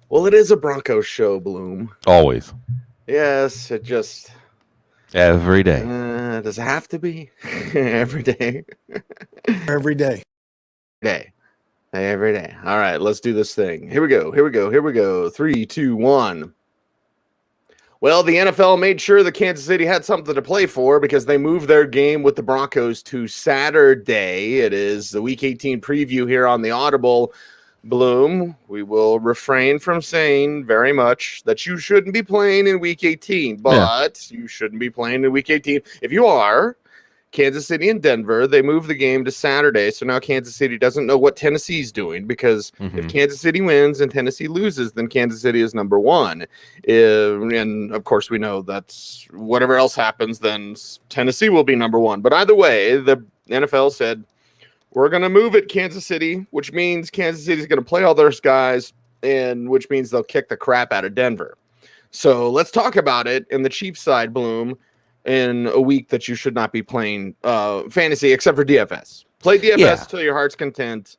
Well, it is a Broncos show, Bloom. Always. Yes, it just... Every day. Does it have to be? Every day? Every day. Every day. All right, let's do this thing. Here we go. 3, 2, 1. Well, the NFL made sure that Kansas City had something to play for because they moved their game with the Broncos to Saturday. It is the Week 18 preview here on the Audible. Bloom, we will refrain from saying very much that you shouldn't be playing in Week 18, but you shouldn't be playing in Week 18. If you are, Kansas City and Denver, they moved the game to Saturday, so now Kansas City doesn't know what Tennessee's doing because if Kansas City wins and Tennessee loses, then Kansas City is number one. And, of course, we know that's whatever else happens, then Tennessee will be number one. But either way, the NFL said, we're going to move it, Kansas City, which means Kansas City is going to play all their guys, and which means they'll kick the crap out of Denver. So let's talk about it in the Chiefs side, Bloom, in a week that you should not be playing fantasy except for DFS. Play DFS till your heart's content.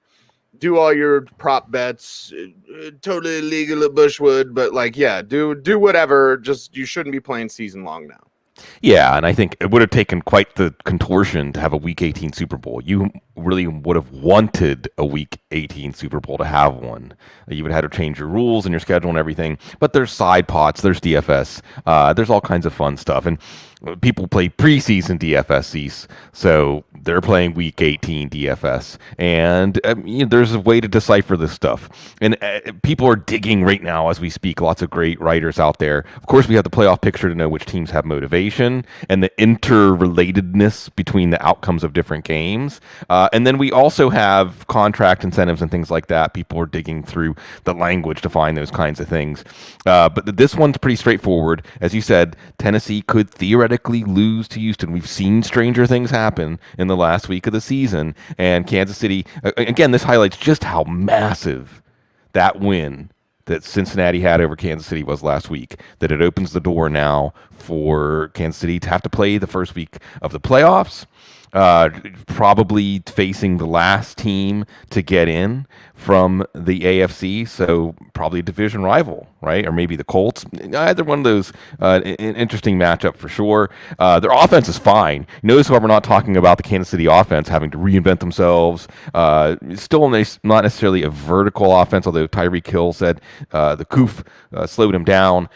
Do all your prop bets. Totally illegal at Bushwood, but do whatever. Just you shouldn't be playing season long now. Yeah, and I think it would have taken quite the contortion to have a Week 18 Super Bowl. You really would have wanted a Week 18 Super Bowl to have one. You would have had to change your rules and your schedule and everything. But there's side pots, there's DFS, there's all kinds of fun stuff. And people play preseason DFS, so they're playing Week 18 DFS. And there's a way to decipher this stuff. And people are digging right now as we speak. Lots of great writers out there. Of course, we have the playoff picture to know which teams have motivation and the interrelatedness between the outcomes of different games. And then we also have contract incentives and things like that. People are digging through the language to find those kinds of things. But this one's pretty straightforward. As you said, Tennessee could theoretically lose to Houston. We've seen stranger things happen in the last week of the season. And Kansas City, again, this highlights just how massive that win that Cincinnati had over Kansas City was last week, that it opens the door now for Kansas City to have to play the first week of the playoffs. Probably facing the last team to get in from the AFC, so probably a division rival, right? Or maybe the Colts. Either one of those, an interesting matchup for sure. Their offense is fine. Notice how we're not talking about the Kansas City offense having to reinvent themselves. Still not necessarily a vertical offense, although Tyreek Hill said the Koof slowed him down.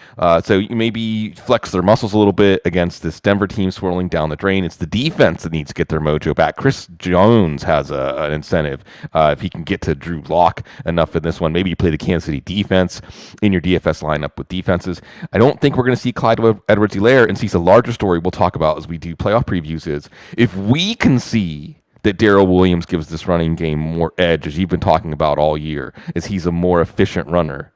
So you maybe flex their muscles a little bit against this Denver team swirling down the drain. It's the defense that needs to get their mojo back. Chris Jones has an incentive if he can get to Drew Lock enough in this one. Maybe you play the Kansas City defense in your DFS lineup with defenses. I don't think we're going to see Clyde Edwards-Helaire, and see the larger story we'll talk about as we do playoff previews is if we can see that Darrell Williams gives this running game more edge, as you've been talking about all year, as he's a more efficient runner.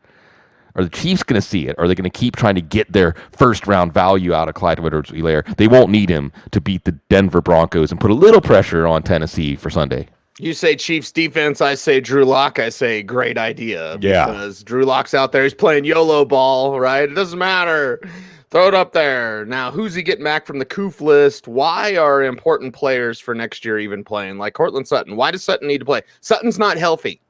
Are the Chiefs going to see it? Are they going to keep trying to get their first-round value out of Clyde Edwards-Helaire? They won't need him to beat the Denver Broncos and put a little pressure on Tennessee for Sunday. You say Chiefs defense, I say Drew Lock, I say great idea. Because Drew Lock's out there, he's playing YOLO ball, right? It doesn't matter. Throw it up there. Now, who's he getting back from the Koof list? Why are important players for next year even playing? Like Cortland Sutton. Why does Sutton need to play? Sutton's not healthy.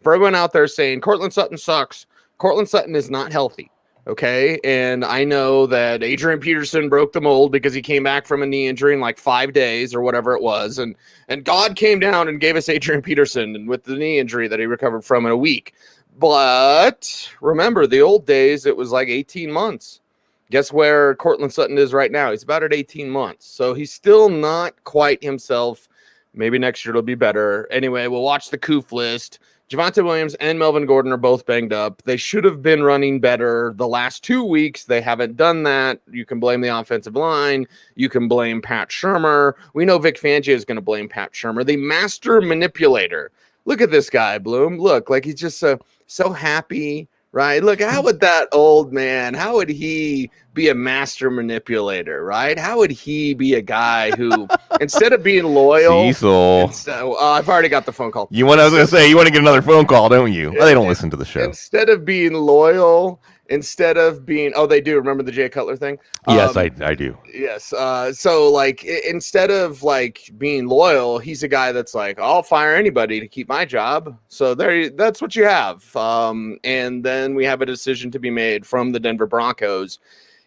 For everyone out there saying Cortland Sutton sucks, Cortland Sutton is not healthy. Okay, and I know that Adrian Peterson broke the mold because he came back from a knee injury in like 5 days or whatever it was, and God came down and gave us Adrian Peterson and with the knee injury that he recovered from in a week. But remember, the old days, it was like 18 months. Guess where Cortland Sutton is right now? He's about at 18 months, so he's still not quite himself. Maybe next year it'll be better. Anyway, we'll watch the Koof list. Javonte Williams and Melvin Gordon are both banged up. They should have been running better the last 2 weeks. They haven't done that. You can blame the offensive line. You can blame Pat Shurmur. We know Vic Fangio is going to blame Pat Shurmur, the master manipulator. Look at this guy, Bloom. Look, like he's just so happy, right? Look, how would that old man, how would he be a master manipulator, right? How would he be a guy who, instead of being loyal, Cecil. I've already got the phone call. I was going to say, you want to get another phone call, don't you? Well, they don't listen to the show. Instead of being loyal instead of being, they do remember the Jay Cutler thing. Yes, I do. Yes. So like instead of like being loyal, he's a guy that's like, I'll fire anybody to keep my job. So that's what you have. And then we have a decision to be made from the Denver Broncos.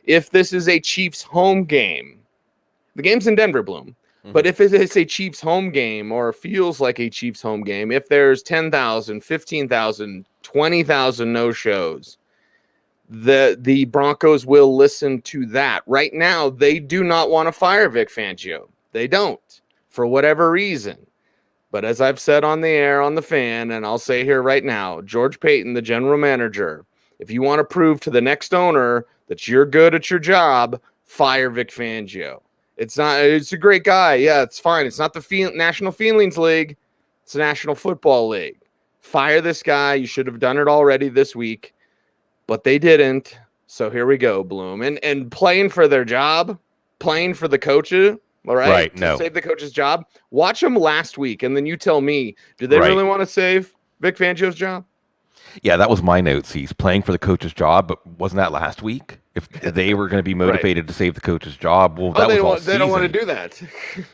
If this is a Chiefs home game, the game's in Denver, Bloom. But if it is a Chiefs home game or feels like a Chiefs home game, if there's 10,000, 15,000, 20,000 no-shows, the Broncos will listen to that. Right now, they do not want to fire Vic Fangio. They don't, for whatever reason. But as I've said on the air, on the fan, and I'll say here right now, George Payton, the general manager, if you want to prove to the next owner that you're good at your job, fire Vic Fangio. It's a great guy. Yeah, it's fine. It's not the National Feelings League. It's the National Football League. Fire this guy. You should have done it already this week, but they didn't. So here we go, Bloom. And playing for their job, playing for the coaches, all right? Right, no. Save the coach's job. Watch them last week, and then you tell me, did they really want to save Vic Fangio's job? Yeah, that was my notes. He's playing for the coach's job, but wasn't that last week? If they were going to be motivated to save the coach's job, well, that was all season. They don't want to do that.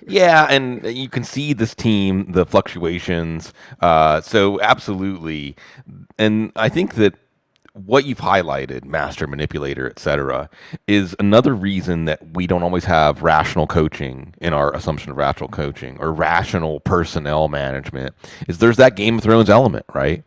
Yeah, and you can see this team, the fluctuations. So absolutely. And I think that what you've highlighted, master manipulator, etc., is another reason that we don't always have rational coaching in our assumption of rational coaching or rational personnel management, is there's that Game of Thrones element, right?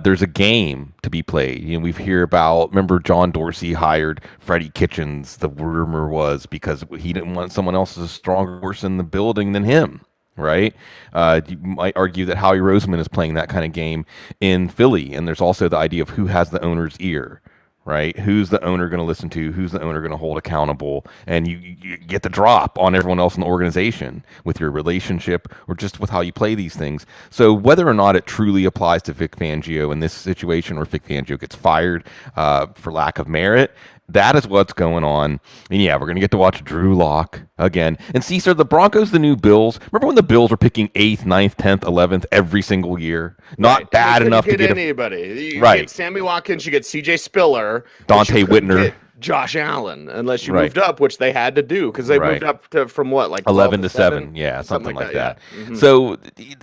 There's a game to be played. You know, we've heard about, remember John Dorsey hired Freddie Kitchens, the rumor was, because he didn't want someone else as a stronger person in the building than him, right? You might argue that Howie Roseman is playing that kind of game in Philly, and there's also the idea of who has the owner's ear, right? Who's the owner going to listen to? Who's the owner going to hold accountable? And you get the drop on everyone else in the organization with your relationship or just with how you play these things. So whether or not it truly applies to Vic Fangio in this situation, or Vic Fangio gets fired for lack of merit, that is what's going on. And yeah, we're going to get to watch Drew Lock again. And Cecil, the Broncos, the new Bills. Remember when the Bills were picking 8th, 9th, 10th, 11th every single year? Not bad enough to get anybody. You right. Get Sammy Watkins, you get CJ Spiller, Dante Whitner, Josh Allen, unless you moved up, which they had to do because they moved up from what, like 11 to 7? Yeah, something like that. Yeah. Mm-hmm. So,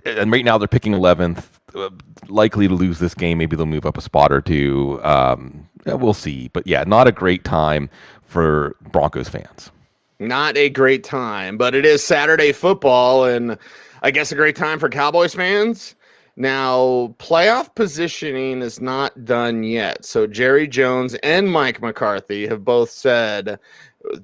and right now they're picking 11th, likely to lose this game. Maybe they'll move up a spot or two. We'll see. But yeah, not a great time for Broncos fans. Not a great time, but it is Saturday football, and I guess a great time for Cowboys fans. Now, playoff positioning is not done yet. So Jerry Jones and Mike McCarthy have both said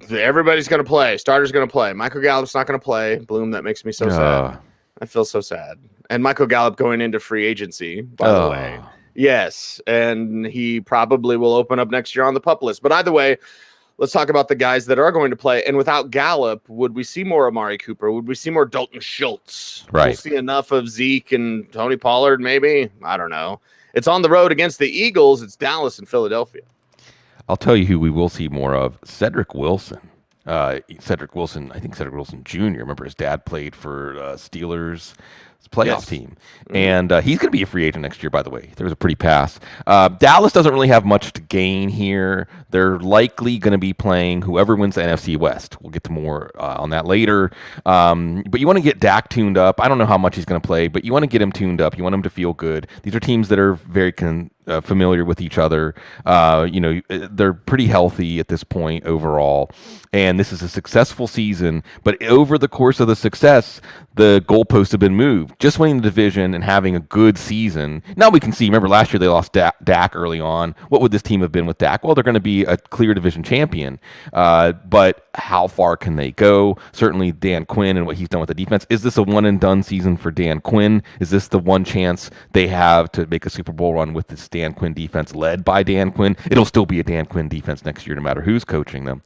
everybody's going to play. Starter's going to play. Michael Gallup's not going to play. Bloom, that makes me so sad. I feel so sad. And Michael Gallup going into free agency, by the way. Yes, and he probably will open up next year on the PUP list. But either way, let's talk about the guys that are going to play. And without Gallup, would we see more Amari Cooper? Would we see more Dalton Schultz? Right. We'll see enough of Zeke and Tony Pollard, maybe? I don't know. It's on the road against the Eagles. It's Dallas and Philadelphia. I'll tell you who we will see more of. Cedric Wilson. Cedric Wilson Jr. Remember his dad played for Steelers playoff team. And he's going to be a free agent next year, by the way. There was a pretty pass. Dallas doesn't really have much to gain here. They're likely going to be playing whoever wins the NFC West. We'll get to more on that later. But you want to get Dak tuned up. I don't know how much he's going to play, but you want to get him tuned up. You want him to feel good. These are teams that are very familiar with each other. They're pretty healthy at this point overall. And this is a successful season. But over the course of the success, the goalposts have been moved. Just winning the division and having a good season. Now we can see, remember last year they lost Dak early on. What would this team have been with Dak? Well, they're going to be a clear division champion. But how far can they go? Certainly Dan Quinn and what he's done with the defense. Is this a one-and-done season for Dan Quinn? Is this the one chance they have to make a Super Bowl run with this Dan Quinn defense led by Dan Quinn? It'll still be a Dan Quinn defense next year no matter who's coaching them.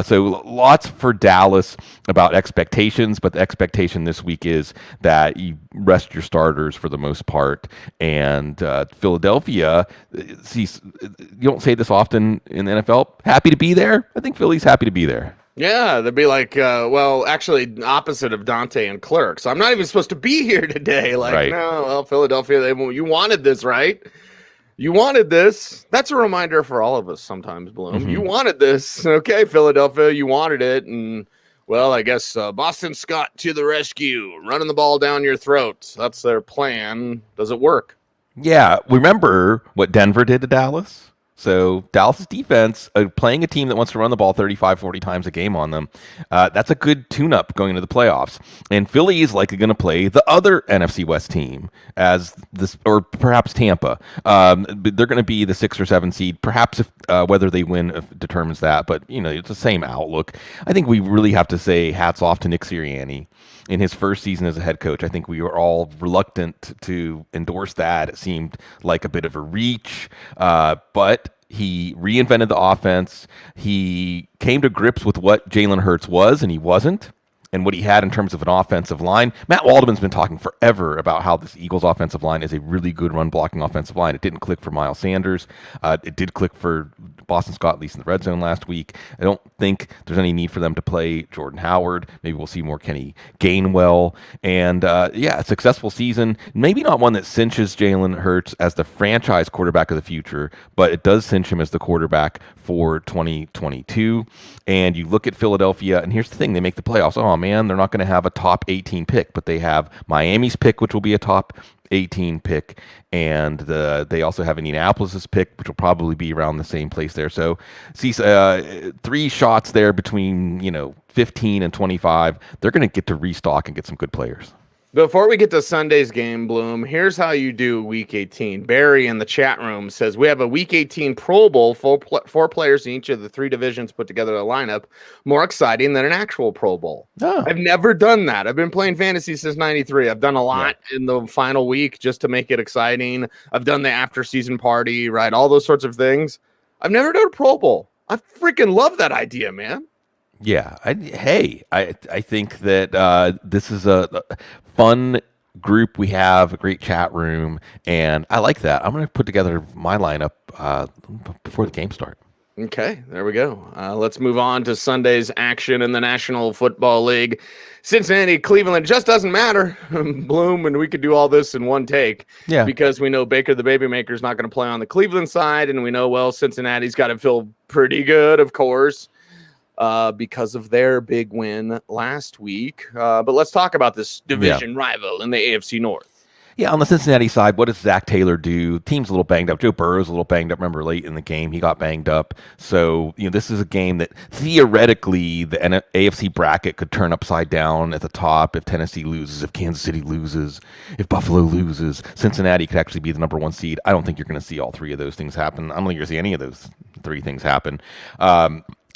So lots for Dallas about expectations, but the expectation this week is that you rest your starters for the most part. And Philadelphia, you don't say this often in the NFL, happy to be there. I think Philly's happy to be there. Yeah, they'd be like, actually opposite of Dante and Clerks. I'm not even supposed to be here today. Like, right. No, well, Philadelphia, you wanted this, right? You wanted this. That's a reminder for all of us sometimes, Bloom. Mm-hmm. You wanted this. Okay, Philadelphia, you wanted it. And, well, I guess Boston Scott to the rescue, running the ball down your throat. That's their plan. Does it work? Yeah. Remember what Denver did to Dallas? So Dallas' defense, playing a team that wants to run the ball 35, 40 times a game on them, that's a good tune-up going into the playoffs. And Philly is likely going to play the other NFC West team as this, or perhaps Tampa. But they're going to be the 6 or 7 seed. Perhaps if whether they win determines that. But it's the same outlook. I think we really have to say hats off to Nick Sirianni. In his first season as a head coach, I think we were all reluctant to endorse that. It seemed like a bit of a reach, but he reinvented the offense. He came to grips with what Jalen Hurts was, and he wasn't, and what he had in terms of an offensive line. Matt Waldman's been talking forever about how this Eagles offensive line is a really good run-blocking offensive line. It didn't click for Miles Sanders. It did click for Boston Scott, at least in the red zone last week. I don't think there's any need for them to play Jordan Howard. Maybe we'll see more Kenny Gainwell. And, a successful season. Maybe not one that cinches Jalen Hurts as the franchise quarterback of the future, but it does cinch him as the quarterback for 2022. And you look at Philadelphia, and here's the thing. They make the playoffs. Oh, man, they're not going to have a top 18 pick, but they have Miami's pick, which will be a top 18 pick, and they also have Indianapolis's pick, which will probably be around the same place there. So, see, 3 shots there between 15 and 25. They're going to get to restock and get some good players. Before we get to Sunday's game, Bloom, here's how you do Week 18. Barry in the chat room says, we have a Week 18 Pro Bowl, 4 players in each of the 3 divisions put together a lineup. More exciting than an actual Pro Bowl. Oh. I've never done that. I've been playing fantasy since 93. I've done a lot in the final week just to make it exciting. I've done the after-season party, right? All those sorts of things. I've never done a Pro Bowl. I freaking love that idea, man. Yeah, I think that this is a fun group. We have a great chat room, and I like that. I'm going to put together my lineup before the game start. Okay, there we go. Let's move on to Sunday's action in the National Football League. Cincinnati, Cleveland, just doesn't matter, Bloom, and we could do all this in one take. Yeah. Because we know Baker the Babymaker is not going to play on the Cleveland side, and we know, well, Cincinnati's got to feel pretty good, of course. Because of their big win last week. But let's talk about this division rival in the AFC North. Yeah, on the Cincinnati side, what does Zach Taylor do? Team's a little banged up. Joe Burrow's a little banged up. Remember, late in the game, he got banged up. So, this is a game that theoretically the AFC bracket could turn upside down at the top if Tennessee loses, if Kansas City loses, if Buffalo loses. Cincinnati could actually be the number 1 seed. I don't think you're going to see all 3 of those things happen. I don't think you're going to see any of those 3 things happen.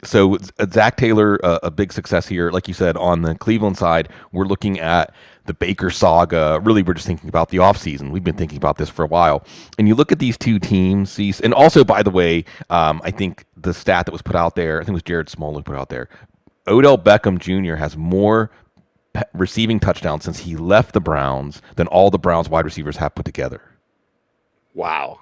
So Zach Taylor, a big success here. Like you said, on the Cleveland side, we're looking at the Baker saga. Really, we're just thinking about the offseason. We've been thinking about this for a while. And you look at these 2 teams. And also, by the way, I think the stat that was put out there, I think it was Jared Small who put out there, Odell Beckham Jr. has more receiving touchdowns since he left the Browns than all the Browns wide receivers have put together. Wow.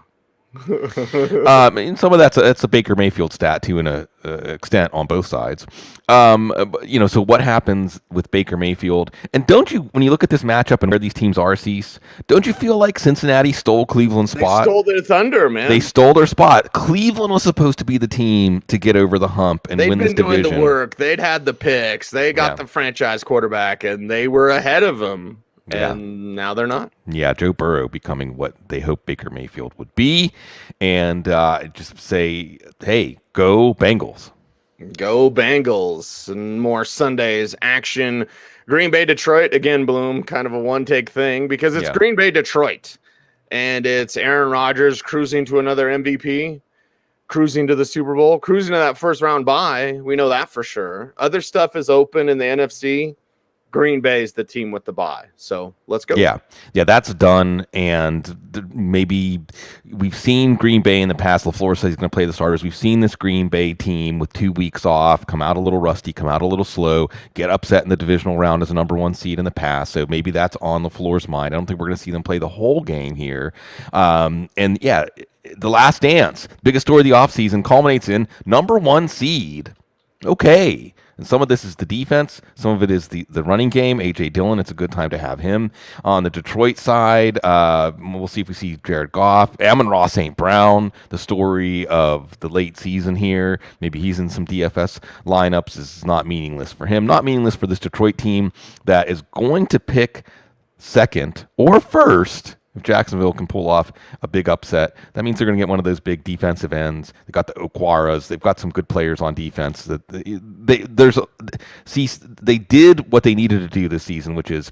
And some of that's a Baker Mayfield stat to an extent on both sides. So what happens with Baker Mayfield? And don't you, when you look at this matchup and where these teams are, Cease, don't you feel like Cincinnati stole Cleveland's spot? They stole their thunder, man. They stole their spot. Cleveland was supposed to be the team to get over the hump and win this division. They'd been doing the work. They'd had the picks. They got the franchise quarterback, and they were ahead of them. And now they're not. Yeah, Joe Burrow becoming what they hoped Baker Mayfield would be. And just say, hey, go Bengals. Go Bengals. And more Sunday's action. Green Bay, Detroit. Again, Bloom, kind of a one-take thing because it's Green Bay, Detroit. And it's Aaron Rodgers cruising to another MVP, cruising to the Super Bowl, cruising to that first-round bye. We know that for sure. Other stuff is open in the NFC. Green Bay is the team with the bye. So let's go. Yeah, that's done. And maybe we've seen Green Bay in the past. LaFleur says he's going to play the starters. We've seen this Green Bay team with 2 weeks off, come out a little rusty, come out a little slow, get upset in the divisional round as a number 1 seed in the past. So maybe that's on LaFleur's mind. I don't think we're going to see them play the whole game here. The last dance, biggest story of the offseason, culminates in number 1 seed. Okay. And some of this is the defense. Some of it is the running game. A.J. Dillon, it's a good time to have him. On the Detroit side, we'll see if we see Jared Goff. Amon-Ra St. Brown, the story of the late season here. Maybe he's in some DFS lineups. Is not meaningless for him. Not meaningless for this Detroit team that is going to pick second or first. If Jacksonville can pull off a big upset, that means they're going to get one of those big defensive ends. They've got the Okwaras. They've got some good players on defense. They did what they needed to do this season, which is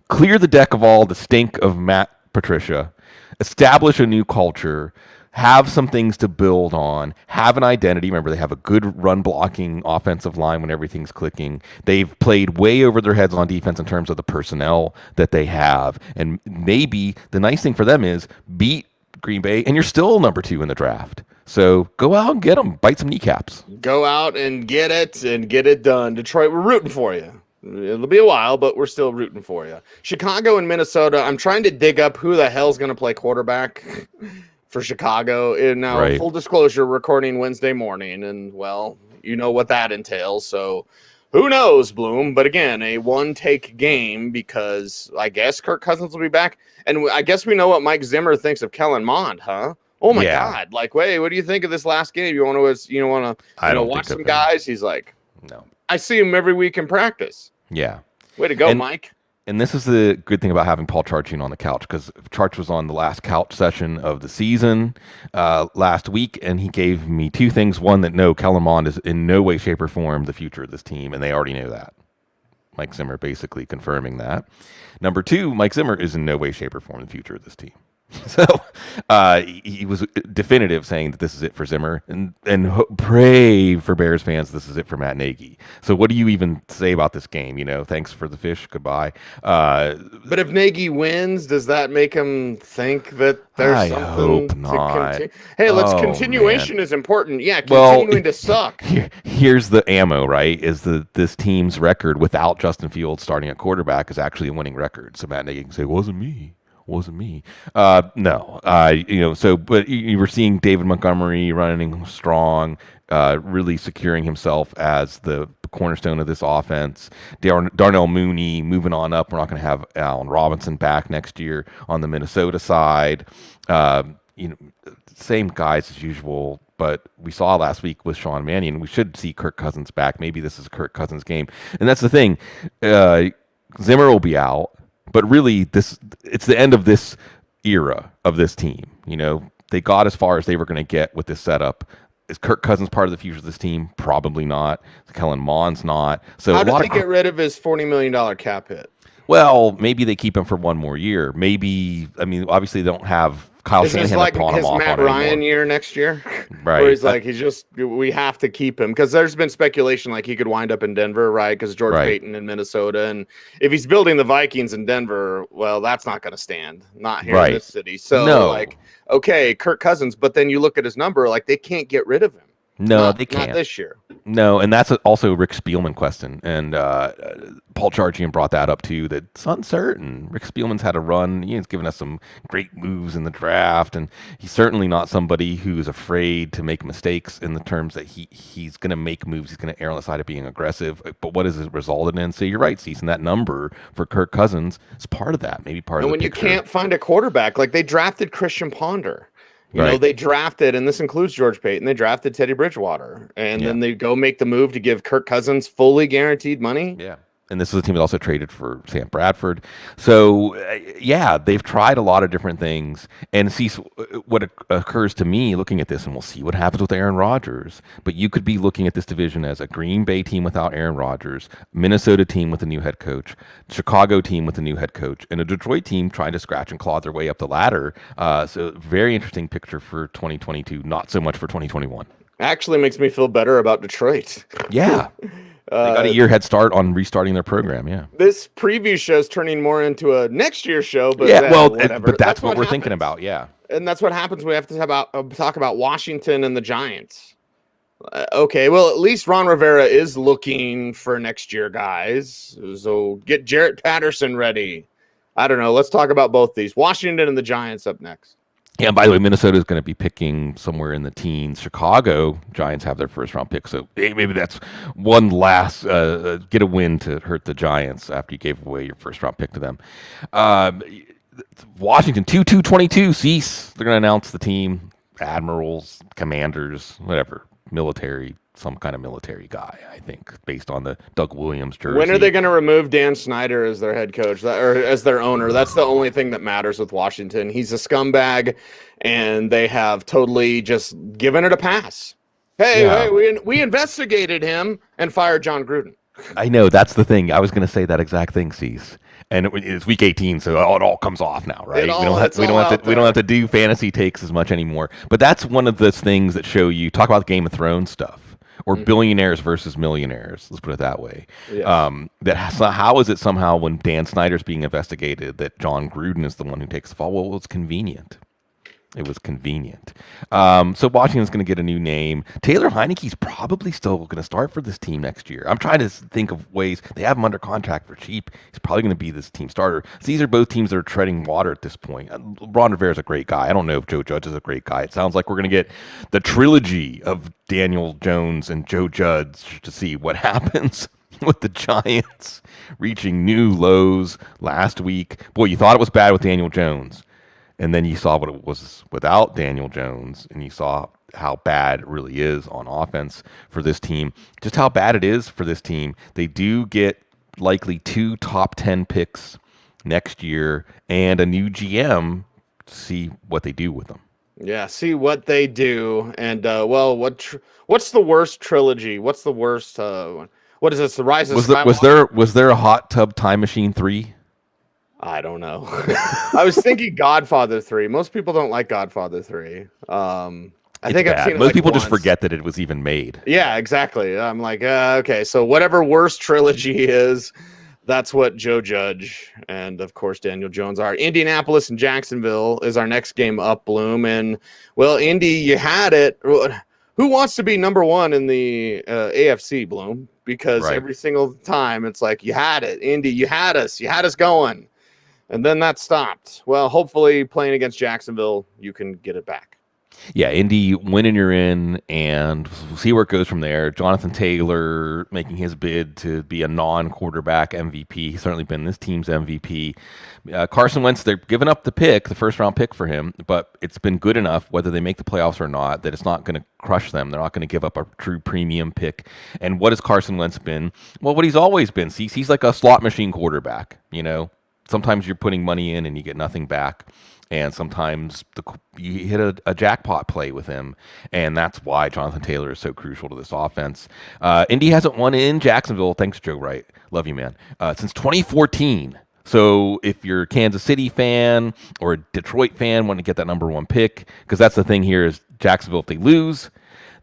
clear the deck of all the stink of Matt Patricia, establish a new culture, have some things to build on, have an identity. Remember, they have a good run-blocking offensive line when everything's clicking. They've played way over their heads on defense in terms of the personnel that they have. And maybe the nice thing for them is beat Green Bay, and you're still number 2 in the draft. So go out and get them. Bite some kneecaps. Go out and get it done. Detroit, we're rooting for you. It'll be a while, but we're still rooting for you. Chicago and Minnesota, I'm trying to dig up who the hell's going to play quarterback for Chicago. And now, right. Full disclosure, recording Wednesday morning, and well, you know what that entails. So who knows, Bloom? But again, a one-take game because I guess Kirk Cousins will be back, and I guess we know what Mike Zimmer thinks of Kellen Mond, huh? Oh my God! Like, wait, what do you think of this last game? You want to watch some guys? He's like, no. I see him every week in practice. Yeah. Way to go, Mike. And this is the good thing about having Paul Charchian on the couch, because Charch was on the last couch session of the season last week, and he gave me 2 things. One, that no, Kellen Mond is in no way, shape, or form the future of this team, and they already know that. Mike Zimmer basically confirming that. Number 2, Mike Zimmer is in no way, shape, or form the future of this team. So he was definitive, saying that this is it for Zimmer, and pray for Bears fans, this is it for Matt Nagy. So what do you even say about this game? Thanks for the fish, goodbye. But if Nagy wins, does that make him think that there's something hope not. Continue? Hey, continuation is important. Yeah, continuing to suck. Here's the ammo, right? Is that this team's record without Justin Fields starting at quarterback is actually a winning record. So Matt Nagy can say, wasn't me. No. But you were seeing David Montgomery running strong, really securing himself as the cornerstone of this offense. Darnell Mooney moving on up. We're not going to have Allen Robinson back next year on the Minnesota side. Same guys as usual. But we saw last week with Sean Mannion, we should see Kirk Cousins back. Maybe this is a Kirk Cousins game. And that's the thing. Zimmer will be out. But really, it's the end of this era of this team. They got as far as they were going to get with this setup. Is Kirk Cousins part of the future of this team? Probably not. Kellen Mond's not. So how did they get rid of his $40 million cap hit? Well, maybe they keep him for one more year. Maybe, obviously they don't have Kyle Shanahan like pawn him off Matt on Ryan anymore. Year next year, right? Where we have to keep him because there's been speculation like he could wind up in Denver, right? Because George Payton in Minnesota, and if he's building the Vikings in Denver, well, that's not going to stand, not here in this city. So, okay, Kirk Cousins, but then you look at his number, like they can't get rid of him. No, they can't. Not this year. No, and that's also Rick Spielman question. And Paul Charchian brought that up too, that it's uncertain. Rick Spielman's had a run. He's given us some great moves in the draft, and he's certainly not somebody who's afraid to make mistakes in the terms that he's going to make moves. He's going to err on the side of being aggressive. But what has it resulted in? So you're right, Cecil. That number for Kirk Cousins is part of that, maybe part of the picture. And when you can't find a quarterback, like they drafted Christian Ponder. They drafted, and this includes George Payton, they drafted Teddy Bridgewater. And then they go make the move to give Kirk Cousins fully guaranteed money. Yeah. And this is a team that also traded for Sam Bradford. So, they've tried a lot of different things. And see what occurs to me looking at this, and we'll see what happens with Aaron Rodgers. But you could be looking at this division as a Green Bay team without Aaron Rodgers, Minnesota team with a new head coach, Chicago team with a new head coach, and a Detroit team trying to scratch and claw their way up the ladder. So, very interesting picture for 2022, not so much for 2021. Actually makes me feel better about Detroit. Yeah. They got a year head start on restarting their program, This preview show is turning more into a next year show, but but that's what we're thinking about, And that's what happens when we have to talk about Washington and the Giants. Okay, well, at least Ron Rivera is looking for next year, guys. So get Jarrett Patterson ready. I don't know. Let's talk about both these. Washington and the Giants up next. Yeah, and by the way, Minnesota is going to be picking somewhere in the teens. Chicago Giants have their first round pick, so maybe that's one last get a win to hurt the Giants after you gave away your first round pick to them. Um, Washington 2-2-22. Cease. They're going to announce the team. Admirals, commanders, whatever, military, some kind of military guy, I think, based on the Doug Williams jersey. When are they going to remove Dan Snyder as their head coach or as their owner? That's the only thing that matters with Washington. He's a scumbag, and they have totally just given it a pass. Hey, we investigated him and fired John Gruden. I know, that's the thing. I was going to say that exact thing, Cease. And it's week 18, so it all comes off now, right? We don't have to do fantasy takes as much anymore. But that's one of those things that show you, talk about Game of Thrones stuff, or billionaires versus millionaires. Let's put it that way. Yes. How is it somehow when Dan Snyder's being investigated that John Gruden is the one who takes the fall? Well, it's convenient. It was convenient. So Washington's going to get a new name. Taylor Heineke's probably still going to start for this team next year. I'm trying to think of ways. They have him under contract for cheap. He's probably going to be this team starter. So these are both teams that are treading water at this point. Ron Rivera's a great guy. I don't know if Joe Judge is a great guy. It sounds like we're going to get the trilogy of Daniel Jones and Joe Judge to see what happens with the Giants reaching new lows last week. Boy, you thought it was bad with Daniel Jones. And then you saw what it was without Daniel Jones, and you saw how bad it really is on offense for this team. Just how bad it is for this team. They do get likely 2 top 10 picks next year and a new GM to see what they do with them. Yeah, see what they do. And, what's the worst trilogy? What's the worst? What is this? The Rise of Skywalker? Was there a Hot Tub Time Machine 3? I don't know. I was thinking Godfather 3. Most people don't like Godfather 3. I think I've seen it. Most people once. just forget that it was even made. Yeah, exactly. I'm like, okay, so whatever worst trilogy is, that's what Joe Judge and, of course, Daniel Jones are. Indianapolis and Jacksonville is our next game up, Bloom. And, well, Indy, you had it. Who wants to be number one in the AFC, Bloom? Because every single time it's like, you had it. Indy, you had us going. And then that stopped. Well, hopefully playing against Jacksonville, you can get it back. Yeah, Indy, win and you're in, and we'll see where it goes from there. Jonathan Taylor making his bid to be a non-quarterback MVP. He's certainly been this team's MVP. Carson Wentz, they're giving up the first-round pick for him, but it's been good enough, whether they make the playoffs or not, that it's not going to crush them. They're not going to give up a true premium pick. And what has Carson Wentz been? Well, what he's always been. See, he's like a slot machine quarterback, you know. Sometimes you're putting money in and you get nothing back. And sometimes you hit a jackpot play with him. And that's why Jonathan Taylor is so crucial to this offense. Indy hasn't won in Jacksonville. Thanks, Joe Wright. Love you, man. Since 2014. So if you're a Kansas City fan or a Detroit fan, want to get that number one pick, because that's the thing here is Jacksonville, if they lose,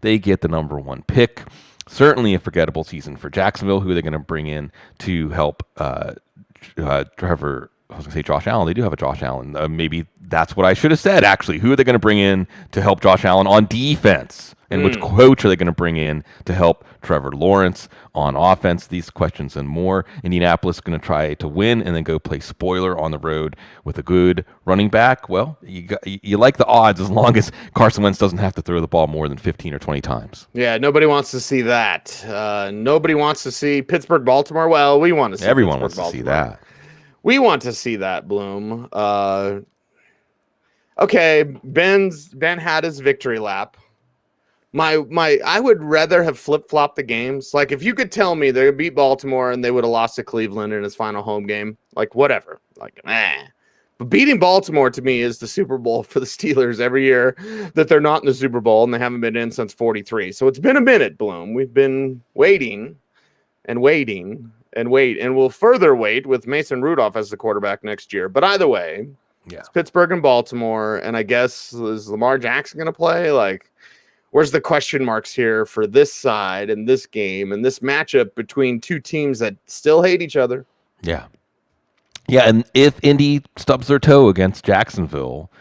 they get the number one pick. Certainly a forgettable season for Jacksonville. Who are they going to bring in to help Trevor? I was going to say Josh Allen. They do have a Josh Allen. Maybe that's what I should have said, actually. Who are they going to bring in to help Josh Allen on defense? And which coach are they going to bring in to help Trevor Lawrence on offense? These questions and more. Indianapolis is going to try to win and then go play spoiler on the road with a good running back. Well, you like the odds as long as Carson Wentz doesn't have to throw the ball more than 15 or 20 times. Yeah, nobody wants to see that. Nobody wants to see Pittsburgh-Baltimore. Well, we want to see Everyone wants to see that. We want to see that, Bloom. Okay, Ben had his victory lap. I would rather have flip-flopped the games. Like, if you could tell me they beat Baltimore and they would have lost to Cleveland in his final home game, like, whatever. Like, But beating Baltimore, to me, is the Super Bowl for the Steelers every year that they're not in the Super Bowl, and they haven't been in since 43. So it's been a minute, Bloom. We've been waiting and waiting and we'll further wait with Mason Rudolph as the quarterback next year. But either way, it's Pittsburgh and Baltimore, and I guess is Lamar Jackson going to play? Like, where's the question marks here for this side and this game and this matchup between two teams that still hate each other? Yeah, and if Indy stubs their toe against Jacksonville,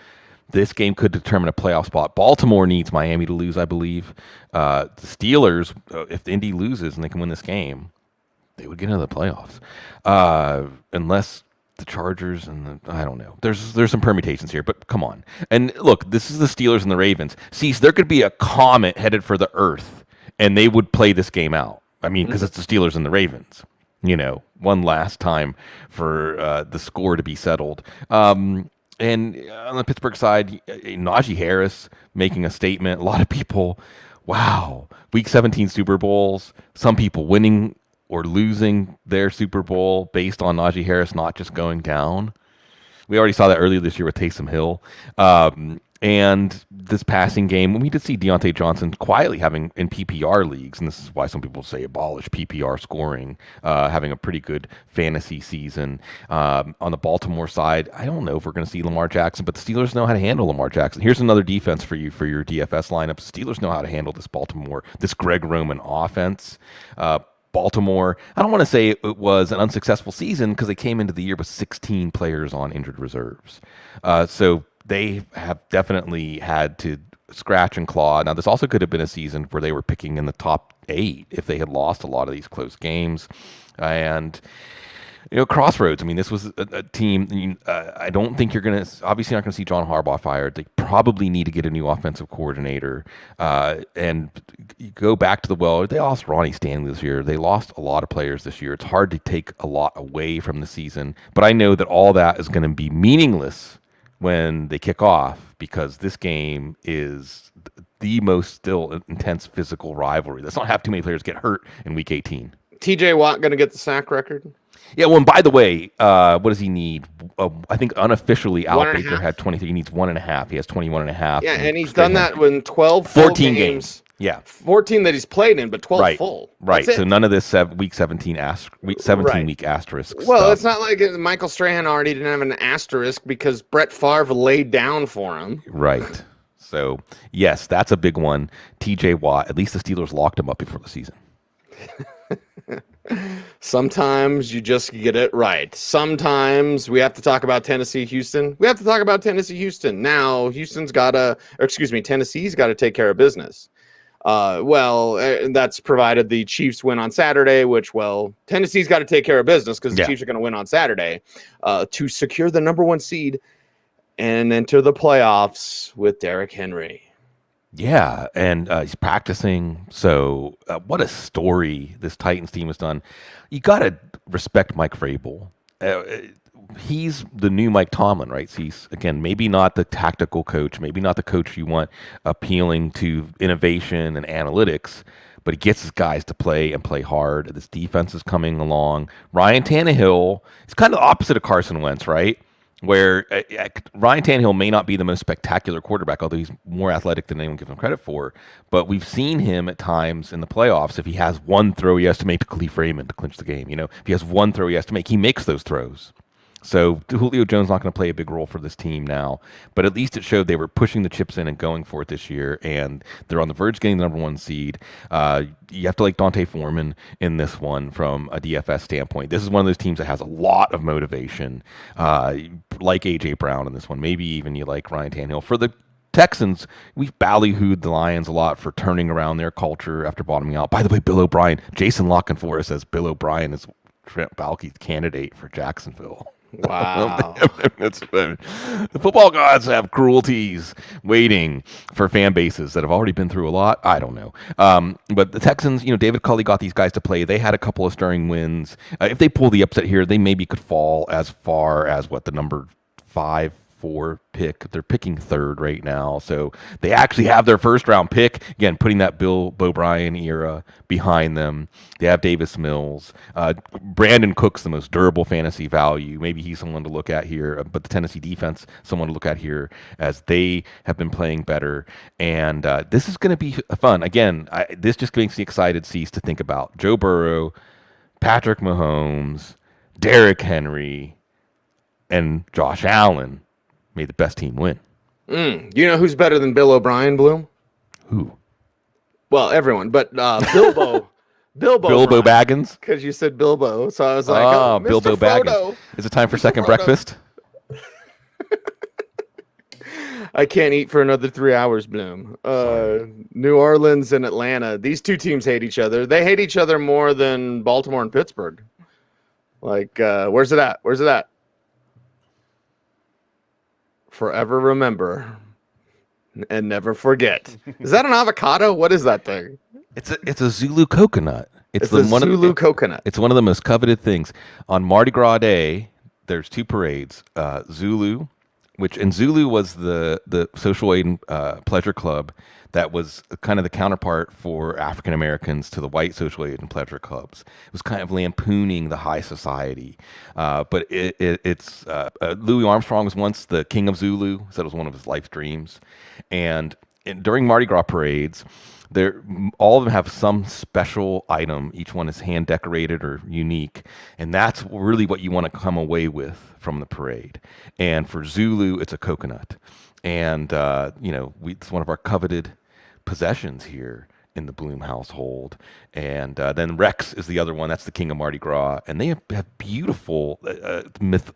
this game could determine a playoff spot. Baltimore needs Miami to lose, I believe. The Steelers, if Indy loses and they can win this game, they would get into the playoffs. Unless the Chargers and I don't know. There's some permutations here, but come on. And look, this is the Steelers and the Ravens. See, so there could be a comet headed for the Earth, and they would play this game out. I mean, because it's the Steelers and the Ravens. One last time for the score to be settled. And on the Pittsburgh side, Najee Harris making a statement. A lot of people, wow, Week 17 Super Bowls. Some people winning or losing their Super Bowl based on Najee Harris not just going down. We already saw that earlier this year with Taysom Hill. And this passing game, we did see Deontay Johnson quietly having in PPR leagues, and this is why some people say abolish PPR scoring, having a pretty good fantasy season. On the Baltimore side, I don't know if we're going to see Lamar Jackson, but the Steelers know how to handle Lamar Jackson. Here's another defense for you for your DFS lineups. The Steelers know how to handle this Greg Roman offense. Baltimore, I don't want to say it was an unsuccessful season because they came into the year with 16 players on injured reserves. So they have definitely had to scratch and claw. Now, this also could have been a season where they were picking in the top 8 if they had lost a lot of these close games. And, crossroads. I mean, this was a team. I don't think you're going to, obviously not going to see John Harbaugh fired. They probably need to get a new offensive coordinator. And go back to they lost Ronnie Stanley this year. They lost a lot of players this year. It's hard to take a lot away from the season. But I know that all that is going to be meaningless when they kick off, because this game is the most still intense physical rivalry. Let's not have too many players get hurt in Week 18. TJ Watt going to get the sack record? Yeah, well, and by the way, what does he need? I think unofficially Al Baker had 23. He needs 1.5. He has 21.5. Yeah, and he's done that when 12 14 games. Yeah. 14 that he's played in, but 12 full. Right. So none of this Week 17 week asterisk Well, stuff. It's not like Michael Strahan already didn't have an asterisk because Brett Favre laid down for him. Right. So, yes, that's a big one. TJ Watt, at least the Steelers locked him up before the season. Sometimes you just get it right. Sometimes we have to talk about Tennessee-Houston. We have to talk about Tennessee-Houston. Now, Tennessee's got to take care of business. That's provided the Chiefs win on Saturday, which, Tennessee's got to take care of business because the Chiefs are going to win on Saturday to secure the number 1 seed and enter the playoffs with Derrick Henry. Yeah, and he's practicing. So what a story this Titans team has done. You got to respect Mike Vrabel. He's the new Mike Tomlin, right? He's, again, maybe not the tactical coach, maybe not the coach you want appealing to innovation and analytics, but he gets his guys to play and play hard. This defense is coming along. Ryan Tannehill is kind of the opposite of Carson Wentz, right? Where Ryan Tannehill may not be the most spectacular quarterback, although he's more athletic than anyone gives him credit for. But we've seen him at times in the playoffs. If he has one throw he has to make to Khalif Raymond to clinch the game, if he has one throw he has to make, he makes those throws. So Julio Jones not going to play a big role for this team now, but at least it showed they were pushing the chips in and going for it this year, and they're on the verge of getting the number 1 seed. You have to like Dante Foreman in this one from a DFS standpoint. This is one of those teams that has a lot of motivation, like A.J. Brown in this one. Maybe even you like Ryan Tannehill. For the Texans, we've ballyhooed the Lions a lot for turning around their culture after bottoming out. By the way, Bill O'Brien, Jason Lockenforth says Bill O'Brien is Trent Baalke's candidate for Jacksonville. Wow. The football gods have cruelties waiting for fan bases that have already been through a lot. I don't know. But the Texans, David Culley got these guys to play. They had a couple of stirring wins. If they pull the upset here, they maybe could fall as far as the number 5-4 pick. They're picking 3rd right now. So they actually have their first round pick. Again, putting that Bill O'Brien era behind them. They have Davis Mills. Brandon Cook's the most durable fantasy value. Maybe he's someone to look at here. But the Tennessee defense, someone to look at here as they have been playing better. And this is going to be fun. Again, this just makes me excited, Cease, to think about Joe Burrow, Patrick Mahomes, Derrick Henry, and Josh Allen. May the best team win. You know who's better than Bill O'Brien, Bloom? Who? Well, everyone, but Bilbo. Bilbo Baggins? Because you said Bilbo, so I was like, Bilbo Frodo. Baggins. Is it time for second breakfast? I can't eat for another 3 hours, Bloom. New Orleans and Atlanta. These two teams hate each other. They hate each other more than Baltimore and Pittsburgh. Where's it at? Forever remember and never forget. Is that an avocado? What is that thing? It's a Zulu coconut. It's a Zulu coconut. It's one of the most coveted things. On Mardi Gras Day, there's two parades. Zulu, and Zulu was the social aid and pleasure club that was kind of the counterpart for African Americans to the white social aid and pleasure clubs. It was kind of lampooning the high society. But it's Louis Armstrong was once the king of Zulu, said it was one of his life dreams. And during Mardi Gras parades, all of them have some special item. Each one is hand decorated or unique, and that's really what you want to come away with from the parade. And for Zulu, it's a coconut, and it's one of our coveted possessions here in the Bloom household. And then Rex is the other one. That's the king of Mardi Gras, and they have beautiful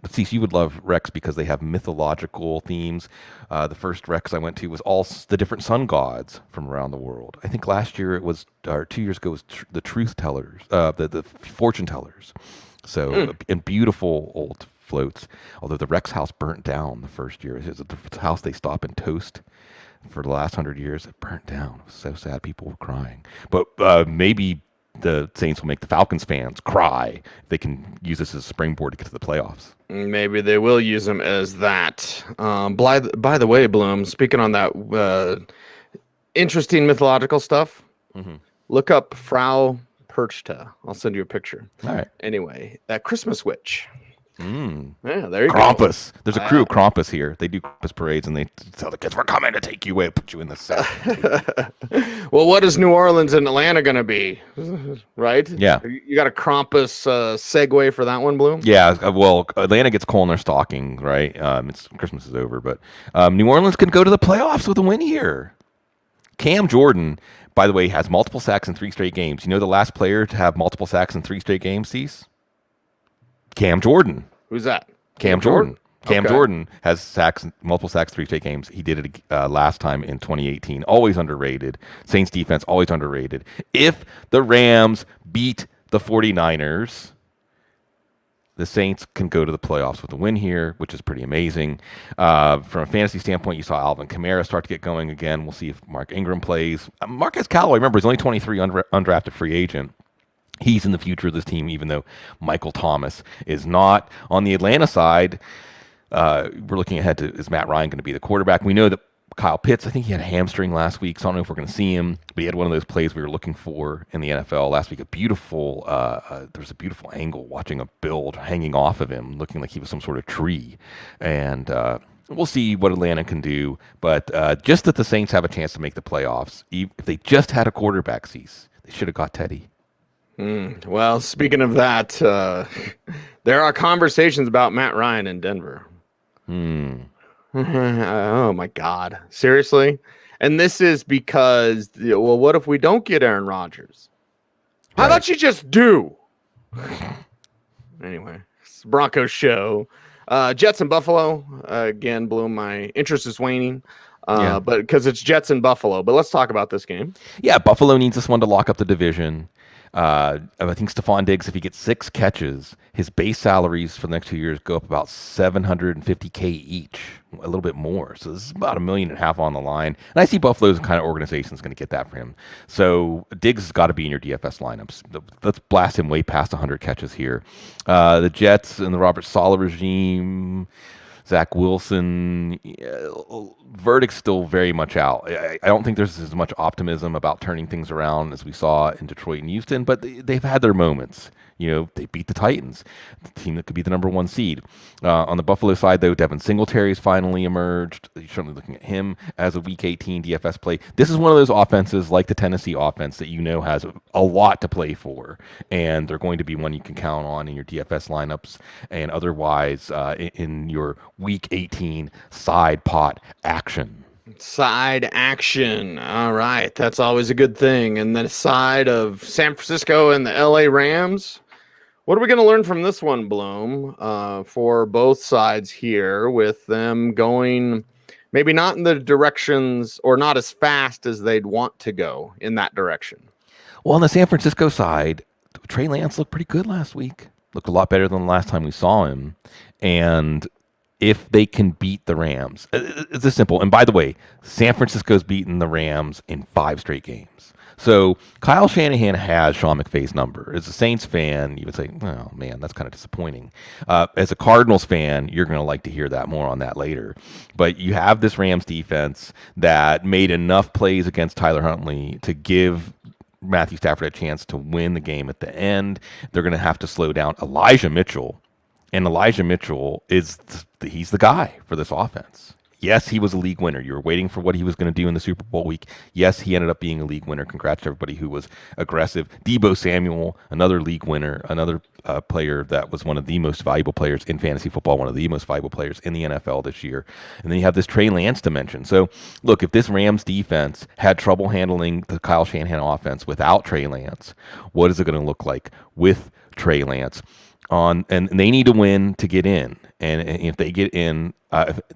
Cecil, you would love Rex because they have mythological themes. The first Rex I went to was all the different sun gods from around the world. I think last year or 2 years ago, was the truth tellers, the fortune tellers. So and beautiful old floats. Although the Rex house burnt down the first year. It's the house they stop and toast. For the last 100 years, it burnt down. It was so sad. People were crying. But maybe the Saints will make the Falcons fans cry if they can use this as a springboard to get to the playoffs. Maybe they will use them as that. By the way, Bloom, speaking on that interesting mythological stuff, look up Frau Perchta. I'll send you a picture. All right. Anyway, that Christmas witch. Yeah, there you Krampus. Go. There's a crew of Krampus here. They do Krampus parades, and they tell the kids, "We're coming to take you away, put you in the set." Well, what is New Orleans and Atlanta going to be? Right? Yeah. You got a Krampus segue for that one, Bloom? Yeah. Well, Atlanta gets coal in their stocking, right? It's Christmas is over, but New Orleans can go to the playoffs with a win here. Cam Jordan, by the way, has multiple sacks in 3 straight games. You know the last player to have multiple sacks in 3 straight games, Cease? Cam Jordan. Who's that? Cam Jordan. Cam Okay. Jordan has multiple sacks, 3 straight games. He did it last time in 2018. Always underrated. Saints defense, always underrated. If the Rams beat the 49ers, the Saints can go to the playoffs with a win here, which is pretty amazing. From a fantasy standpoint, you saw Alvin Kamara start to get going again. We'll see if Mark Ingram plays. Marquez Callaway, remember, he's only 23, undrafted free agent. He's in the future of this team, even though Michael Thomas is not. On the Atlanta side, we're looking ahead to, is Matt Ryan going to be the quarterback? We know that Kyle Pitts, I think he had a hamstring last week, so I don't know if we're going to see him, but he had one of those plays we were looking for in the NFL last week. There was a beautiful angle watching a build hanging off of him, looking like he was some sort of tree. And we'll see what Atlanta can do, but just that the Saints have a chance to make the playoffs, if they just had a quarterback, Cease, they should have got Teddy. Well, speaking of that, there are conversations about Matt Ryan in Denver. Oh, my God. Seriously? And this is because, well, what if we don't get Aaron Rodgers? How about you just do? Anyway, it's the Broncos show. Jets and Buffalo. Again, Bloom, my interest is waning. But because it's Jets and Buffalo. But let's talk about this game. Yeah, Buffalo needs this one to lock up the division. I think Stephon Diggs, if he gets 6 catches, his base salaries for the next 2 years go up about $750K each, a little bit more. So this is about $1.5 million on the line. And I see Buffalo's kind of organization is going to get that for him. So Diggs has got to be in your DFS lineups. Let's blast him way past 100 catches here. The Jets and the Robert Saleh regime, Zach Wilson, verdict's still very much out. I don't think there's as much optimism about turning things around as we saw in Detroit and Houston, but they've had their moments. You know, they beat the Titans, the team that could be the number 1 seed. On the Buffalo side, though, Devin Singletary's finally emerged. You're certainly looking at him as a Week 18 DFS play. This is one of those offenses, like the Tennessee offense, that you know has a lot to play for, and they're going to be one you can count on in your DFS lineups and otherwise in your Week 18 side pot action. Side action. All right. That's always a good thing. And then side of San Francisco and the LA Rams. What are we going to learn from this one, Bloom, for both sides here, with them going maybe not in the directions or not as fast as they'd want to go in that direction? Well, on the San Francisco side, Trey Lance looked pretty good last week. Looked a lot better than the last time we saw him. And if they can beat the Rams. It's this simple. And by the way, San Francisco's beaten the Rams in 5 straight games. So Kyle Shanahan has Sean McVay's number. As a Saints fan, you would say, oh, man, that's kind of disappointing. As a Cardinals fan, you're going to like to hear that more on that later. But you have this Rams defense that made enough plays against Tyler Huntley to give Matthew Stafford a chance to win the game at the end. They're going to have to slow down Elijah Mitchell. And Elijah Mitchell he's the guy for this offense. Yes, he was a league winner. You were waiting for what he was going to do in the Super Bowl week. Yes, he ended up being a league winner. Congrats to everybody who was aggressive. Deebo Samuel, another league winner, another player that was one of the most valuable players in fantasy football, one of the most valuable players in the NFL this year. And then you have this Trey Lance dimension. So, look, if this Rams defense had trouble handling the Kyle Shanahan offense without Trey Lance, what is it going to look like with Trey Lance? And they need to win to get in. And if they get in,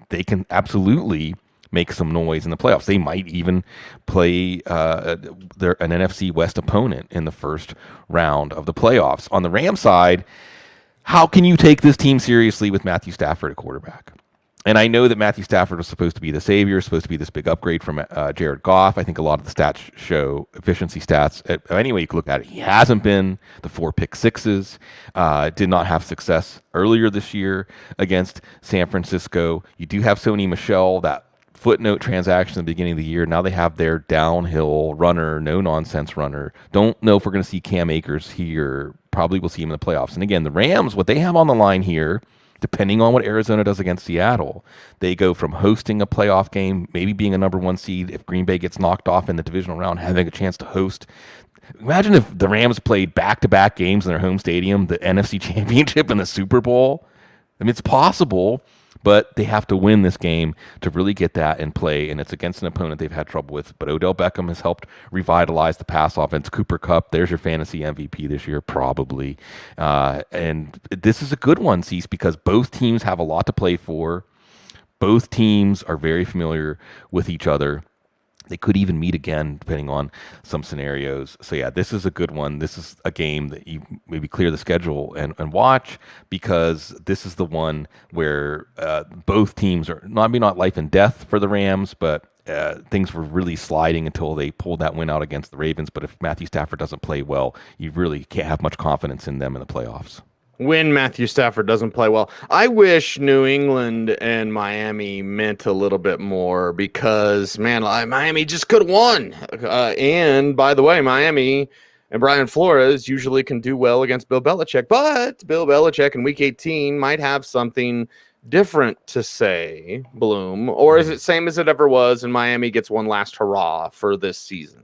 they can absolutely make some noise in the playoffs. They might even play an NFC West opponent in the first round of the playoffs. On the Rams side, how can you take this team seriously with Matthew Stafford at quarterback? And I know that Matthew Stafford was supposed to be the savior, supposed to be this big upgrade from Jared Goff. I think a lot of the stats show efficiency stats. Anyway, you can look at it. He hasn't been the 4 pick sixes. Did not have success earlier this year against San Francisco. You do have Sony Michel, that footnote transaction at the beginning of the year. Now they have their downhill runner, no-nonsense runner. Don't know if we're going to see Cam Akers here. Probably we'll see him in the playoffs. And again, the Rams, what they have on the line here, depending on what Arizona does against Seattle, they go from hosting a playoff game, maybe being a number 1 seed, if Green Bay gets knocked off in the divisional round, having a chance to host. Imagine if the Rams played back-to-back games in their home stadium, the NFC Championship and the Super Bowl. I mean, it's possible, but they have to win this game to really get that in play, and it's against an opponent they've had trouble with. But Odell Beckham has helped revitalize the pass offense. Cooper Kupp, there's your fantasy MVP this year, probably. And this is a good one, Cease, because both teams have a lot to play for. Both teams are very familiar with each other. They could even meet again, depending on some scenarios. So, yeah, this is a good one. This is a game that you maybe clear the schedule and watch, because this is the one where both teams are maybe not life and death for the Rams, but things were really sliding until they pulled that win out against the Ravens. But if Matthew Stafford doesn't play well, you really can't have much confidence in them in the playoffs. When Matthew Stafford doesn't play well. I wish New England and Miami meant a little bit more, because, man, Miami just could have won. And, by the way, Miami and Brian Flores usually can do well against Bill Belichick, but Bill Belichick in Week 18 might have something different to say, Bloom, or is it same as it ever was and Miami gets one last hurrah for this season?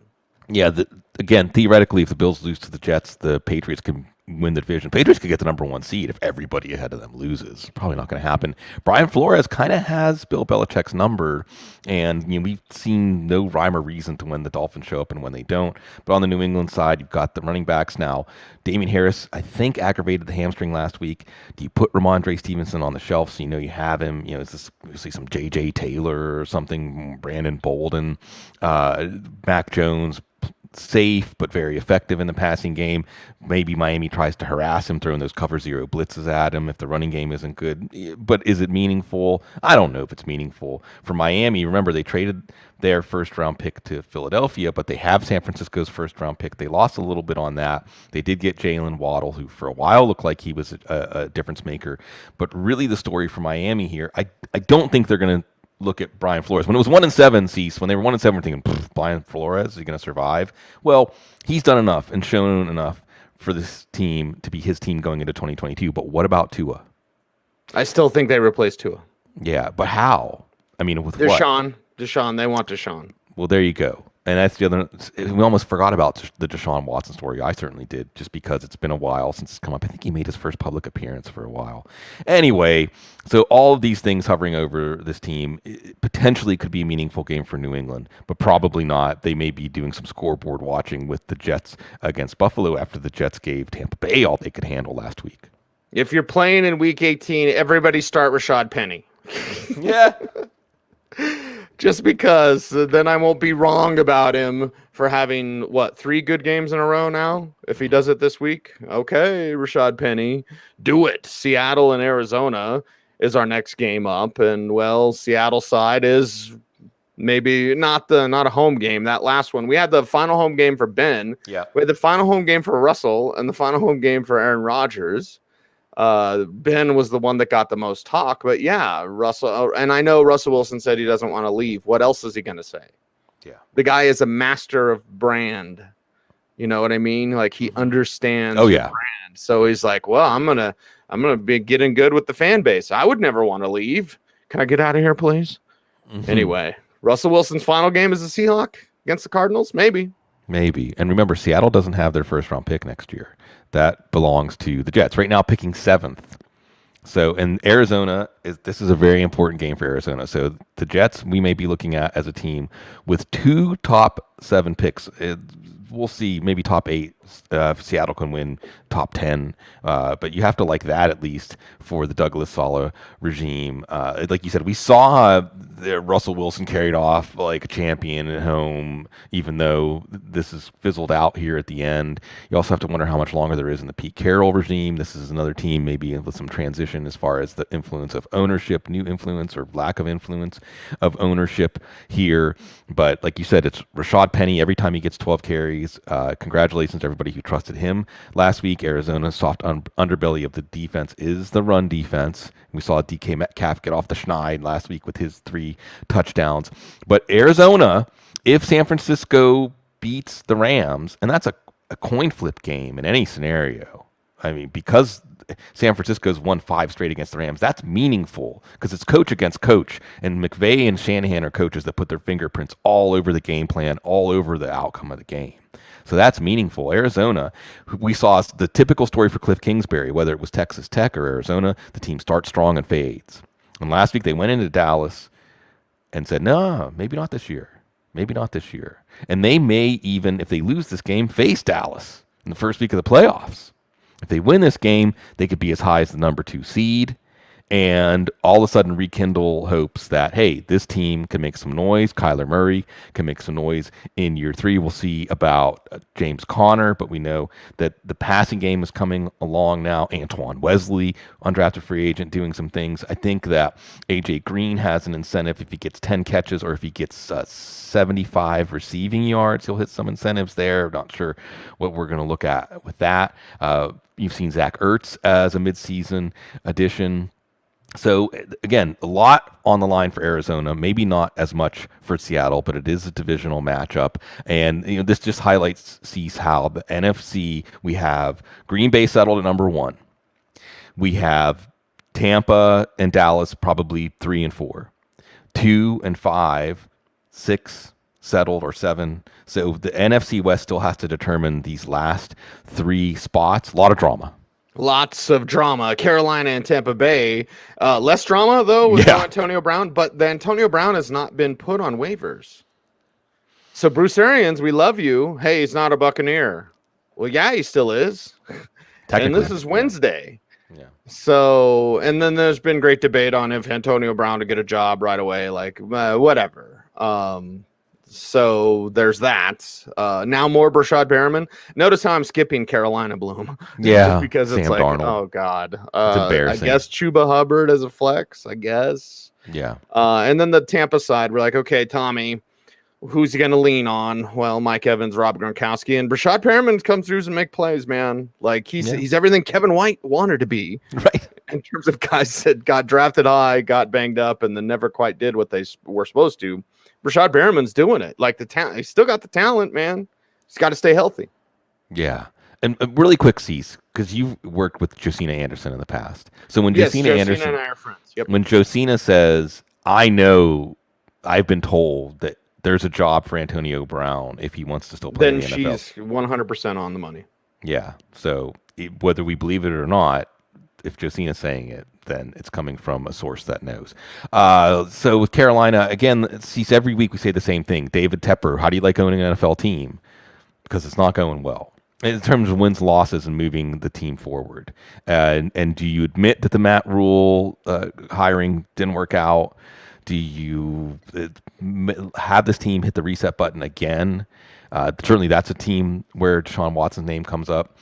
Yeah, again, theoretically, if the Bills lose to the Jets, the Patriots can win the division. Patriots could get the number 1 seed if everybody ahead of them loses. Probably not going to happen. Brian Flores kind of has Bill Belichick's number, and we've seen no rhyme or reason to when the Dolphins show up and when they don't. But on the New England side, you've got the running backs now. Damian Harris, I think, aggravated the hamstring last week. Do you put Ramondre Stevenson on the shelf so you have him? Is this see some J.J. Taylor or something? Brandon Bolden, Mac Jones, safe but very effective in the passing game. Maybe Miami tries to harass him, throwing those cover 0 blitzes at him if the running game isn't good. But is it meaningful? I don't know if it's meaningful. For Miami, remember, they traded their first-round pick to Philadelphia, but they have San Francisco's first-round pick. They lost a little bit on that. They did get Jalen Waddle, who for a while looked like he was a difference maker. But really the story for Miami here, I don't think they're going to look at Brian Flores. When it was 1-7, Cease, when they were 1-7, we're thinking, Brian Flores, is he going to survive? Well, he's done enough and shown enough for this team to be his team going into 2022. But what about Tua? I still think they replaced Tua. Yeah, but how? I mean, with Deshaun. Deshaun, they want Deshaun. Well, there you go. And that's the other. We almost forgot about the Deshaun Watson story. I certainly did, just because it's been a while since it's come up. I think he made his first public appearance for a while. Anyway, so all of these things hovering over this team potentially could be a meaningful game for New England, but probably not. They may be doing some scoreboard watching with the Jets against Buffalo after the Jets gave Tampa Bay all they could handle last week. If you're playing in Week 18, everybody start Rashad Penny. Yeah. Just because then I won't be wrong about him for having, 3 good games in a row now? If he does it this week? Okay, Rashad Penny. Do it. Seattle and Arizona. is our next game up, and well, Seattle side is maybe not a home game. That last one, we had the final home game for Ben. Yeah, we had the final home game for Russell, and the final home game for Aaron Rodgers. Ben was the one that got the most talk, but yeah, Russell, and I know Russell Wilson said he doesn't want to leave. What else is he going to say? Yeah, the guy is a master of brand. You know what I mean? Like he understands. Oh yeah. Brand. So he's like, well, I'm gonna be getting good with the fan base. I would never want to leave. Can I get out of here, please? Mm-hmm. Anyway, Russell Wilson's final game is the Seahawks against the Cardinals. Maybe. And remember, Seattle doesn't have their first round pick next year. That belongs to the Jets. Right now, picking 7th. So, in Arizona, this is a very important game for Arizona. So, the Jets, we may be looking at as a team with 2 top 7 picks. We'll see, maybe top 8. Seattle can win top 10. But you have to like that at least for the Douglas Sala regime. Like you said, we saw Russell Wilson carried off like a champion at home, even though this is fizzled out here at the end. You also have to wonder how much longer there is in the Pete Carroll regime. This is another team maybe with some transition as far as the influence of ownership, new influence or lack of influence of ownership here. But like you said, it's Rashad Penny every time he gets 12 carries. Congratulations to everybody who trusted him last week. Arizona's soft underbelly of the defense is the run defense. We saw DK Metcalf get off the schneid last week with his 3 touchdowns. But Arizona, if San Francisco beats the Rams, and that's a coin flip game in any scenario. I mean, because San Francisco's won 5 straight against the Rams, that's meaningful because it's coach against coach. And McVay and Shanahan are coaches that put their fingerprints all over the game plan, all over the outcome of the game. So that's meaningful. Arizona, we saw the typical story for Cliff Kingsbury, whether it was Texas Tech or Arizona, the team starts strong and fades. And last week they went into Dallas and said, no, maybe not this year. Maybe not this year. And they may even, if they lose this game, face Dallas in the first week of the playoffs. If they win this game, they could be as high as the number 2 seed. And all of a sudden rekindle hopes that, hey, this team can make some noise. Kyler Murray can make some noise in year 3. We'll see about James Conner, but we know that the passing game is coming along now. Antoine Wesley, undrafted free agent, doing some things. I think that A.J. Green has an incentive if he gets 10 catches or if he gets 75 receiving yards. He'll hit some incentives there. Not sure what we're going to look at with that. You've seen Zach Ertz as a midseason addition. So, again, a lot on the line for Arizona, maybe not as much for Seattle, but it is a divisional matchup. And, this just sees how the NFC, we have Green Bay settled at number 1. We have Tampa and Dallas probably 3 and 4. 2 and 5, 6 settled or 7. So the NFC West still has to determine these last 3 spots. A lot of drama. Lots of drama. Carolina and Tampa Bay. Less drama, though, with Antonio Brown. But the Antonio Brown has not been put on waivers. So, Bruce Arians, we love you. Hey, he's not a Buccaneer. Well, yeah, he still is. And this is Wednesday. Yeah. So, and then there's been great debate on if Antonio Brown to get a job right away. Like, whatever. So there's that. Now more Brashad Perriman. Notice how I'm skipping Carolina Bloom. Yeah, because it's Sam like, Darnold. oh God. It's embarrassing. I guess Chuba Hubbard as a flex. I guess. Yeah. And then the Tampa side, we're like, okay, Tommy, who's he going to lean on? Well, Mike Evans, Rob Gronkowski, and Brashad Perriman comes through and make plays, man. Like he's everything Kevin White wanted to be. Right. In terms of guys that got drafted high, got banged up, and then never quite did what they were supposed to. Brashad Perriman's doing it. Like the talent, he's still got the talent, man. He's got to stay healthy. Yeah. And really quick, Cease, because you've worked with Josina Anderson in the past. So when Josina Anderson, and I are friends. Yep. When Josina says, I know I've been told that there's a job for Antonio Brown if he wants to still play in the NFL. Then she's 100% on the money. Yeah. So whether we believe it or not, if Josina's saying it, then it's coming from a source that knows. So with Carolina, again, Cease, every week we say the same thing. David Tepper, how do you like owning an NFL team? Because it's not going well in terms of wins, losses, and moving the team forward. And do you admit that the Matt Rule hiring didn't work out? Do you have this team hit the reset button again? Certainly that's a team where Deshaun Watson's name comes up.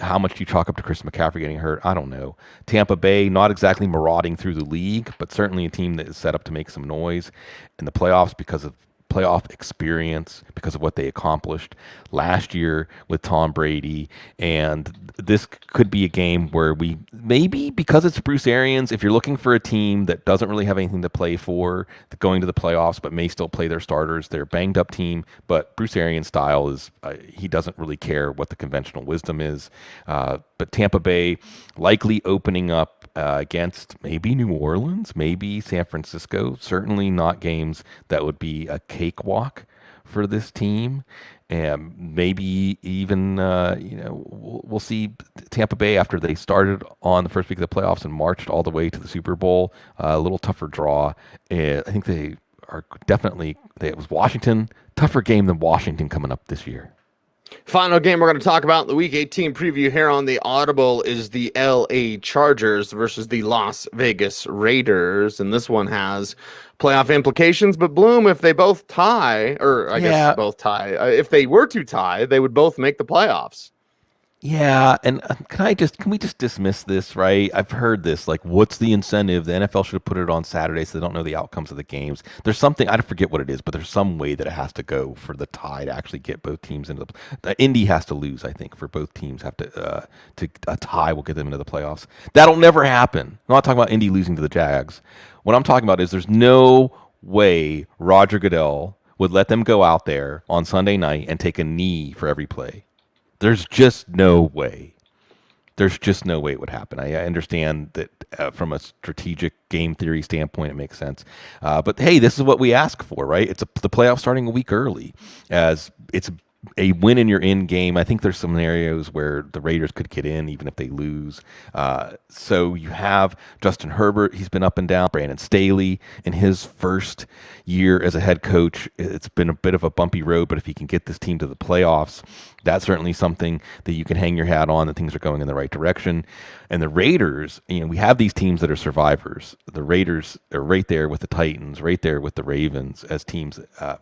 How much do you chalk up to Chris McCaffrey getting hurt? I don't know. Tampa Bay, not exactly marauding through the league, but certainly a team that is set up to make some noise in the playoffs because of playoff experience, because of what they accomplished last year with Tom Brady. And this could be a game where we maybe, because it's Bruce Arians, if you're looking for a team that doesn't really have anything to play for, going to the playoffs, but may still play their starters, they're a banged up team, but Bruce Arians' style is he doesn't really care what the conventional wisdom is. But Tampa Bay likely opening up against maybe New Orleans, maybe San Francisco, certainly not games that would be a cakewalk for this team. And maybe even, we'll see Tampa Bay after they started on the first week of the playoffs and marched all the way to the Super Bowl, a little tougher draw. I think they are definitely, it was Washington, tougher game than Washington coming up this year. Final game we're going to talk about in the Week 18 preview here on the Audible is the LA Chargers versus the Las Vegas Raiders. And this one has playoff implications. But Bloom, if they both tie, or I guess both tie, if they were to tie, they would both make the playoffs. Yeah, and can we just dismiss this, right? I've heard this, like, what's the incentive? The NFL should have put it on Saturday so they don't know the outcomes of the games. There's something, I forget what it is, but there's some way that it has to go for the tie to actually get both teams into the Indy has to lose, I think, for both teams have to a tie will get them into the playoffs. That'll never happen. I'm not talking about Indy losing to the Jags. What I'm talking about is there's no way Roger Goodell would let them go out there on Sunday night and take a knee for every play. There's just no way. There's just no way it would happen. I understand that from a strategic game theory standpoint, it makes sense. But hey, this is what we ask for, right? It's the playoffs starting a week early, as it's a win and you're in game. I think there's some scenarios where the Raiders could get in even if they lose. So you have Justin Herbert. He's been up and down. Brandon Staley in his first year as a head coach. It's been a bit of a bumpy road, but if he can get this team to the playoffs, that's certainly something that you can hang your hat on, that things are going in the right direction. And the Raiders, we have these teams that are survivors. The Raiders are right there with the Titans, right there with the Ravens as teams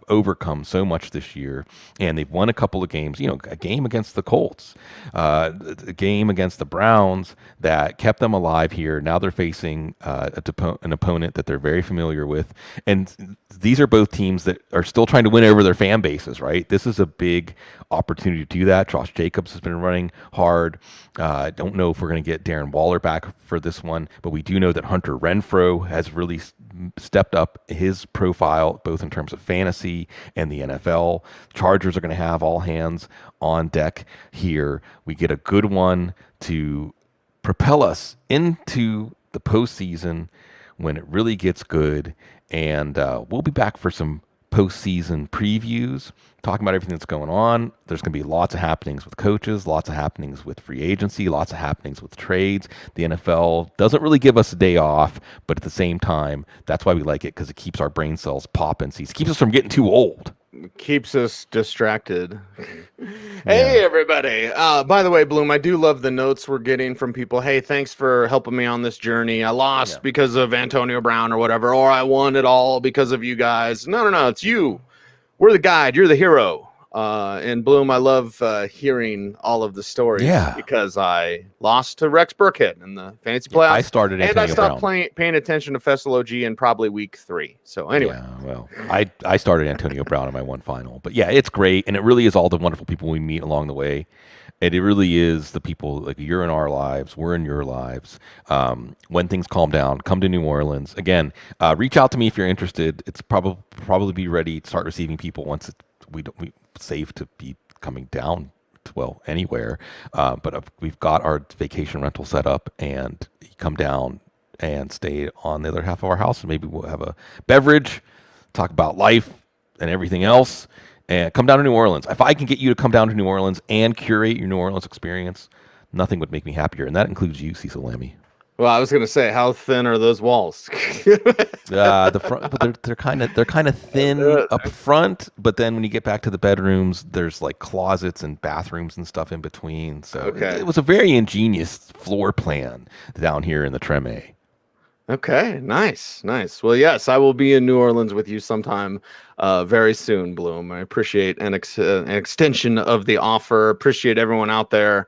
overcome so much this year. And they've won a couple of games, a game against the Colts, a game against the Browns that kept them alive here. Now they're facing an opponent that they're very familiar with. And these are both teams that are still trying to win over their fan bases, right? This is a big opportunity to do that. Josh Jacobs has been running hard. I don't know if we're going to get Darren Waller back for this one, but we do know that Hunter Renfrow has really stepped up his profile, both in terms of fantasy and the NFL. Chargers are going to have all hands on deck here. We get a good one to propel us into the postseason when it really gets good. And we'll be back for some postseason previews, talking about everything that's going on. There's going to be lots of happenings with coaches, lots of happenings with free agency, lots of happenings with trades. The NFL doesn't really give us a day off, but at the same time, that's why we like it, because it keeps our brain cells popping. It keeps us from getting too old. Keeps us distracted. Hey, everybody. By the way, Bloom, I do love the notes we're getting from people. Hey, thanks for helping me on this journey. I lost because of Antonio Brown or whatever, or I won it all because of you guys. No. It's you. We're the guide. You're the hero. And Bloom, I love hearing all of the stories because I lost to Rex Burkhead in the fantasy playoffs. I started Antonio and I stopped paying attention to Fessel OG in probably week 3. So anyway. Yeah, well, I started Antonio Brown in my one final. But yeah, it's great. And it really is all the wonderful people we meet along the way. And it really is the people, like, you're in our lives, we're in your lives. When things calm down, come to New Orleans. Again, reach out to me if you're interested. It's probably be ready to start receiving people once we safe to be coming down to, anywhere. But we've got our vacation rental set up, and you come down and stay on the other half of our house, and maybe we'll have a beverage, talk about life and everything else. And come down to New Orleans. If I can get you to come down to New Orleans and curate your New Orleans experience, nothing would make me happier. And that includes you, Cecil Lammey. Well, I was going to say, how thin are those walls? The front, but they're kind of thin up front. But then when you get back to the bedrooms, there's like closets and bathrooms and stuff in between. So it was a very ingenious floor plan down here in the Treme. Okay, nice. Well, yes, I will be in New Orleans with you sometime very soon, Bloom. I appreciate an extension of the offer. Appreciate everyone out there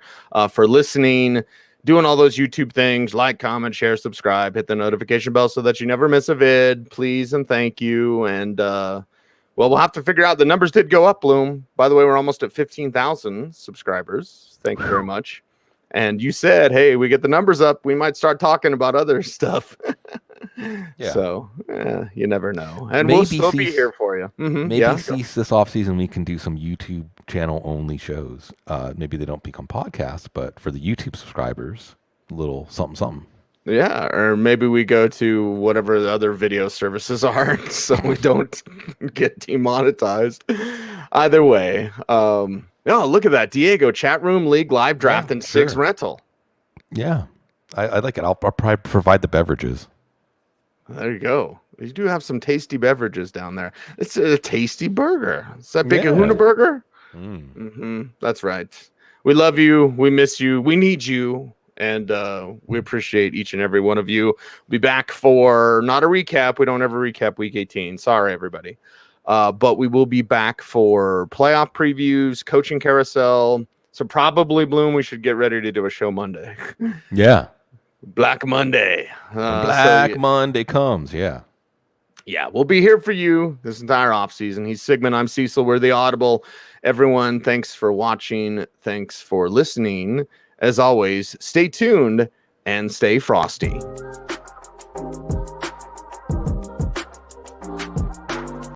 for listening, doing all those YouTube things, like, comment, share, subscribe, hit the notification bell so that you never miss a vid. Please and thank you. And, well, we'll have to figure out. The numbers did go up, Bloom. By the way, we're almost at 15,000 subscribers. Thank you very much. And you said, hey, we get the numbers up, we might start talking about other stuff. Yeah. So you never know. And maybe we'll still be here for you. Maybe this offseason we can do some YouTube channel only shows. Maybe they don't become podcasts, but for the YouTube subscribers, a little something. Yeah, or maybe we go to whatever the other video services are so we don't get demonetized. Either way. Oh, look at that. Diego, chat room, league, live draft, and sure. 6 rental. Yeah. I like it. I'll probably provide the beverages. There you go. You do have some tasty beverages down there. It's a tasty burger. Is that Big Kahuna burger? That's right. We love you. We miss you. We need you. And we appreciate each and every one of you. We'll be back for not a recap. We don't ever recap week 18. Sorry, everybody. But we will be back for playoff previews, coaching carousel. So probably, Bloom, we should get ready to do a show Monday. Yeah. Black Monday. Monday comes, yeah. Yeah, we'll be here for you this entire offseason. He's Sigmund. I'm Cecil. We're the Audible. Everyone, thanks for watching. Thanks for listening. As always, stay tuned and stay frosty.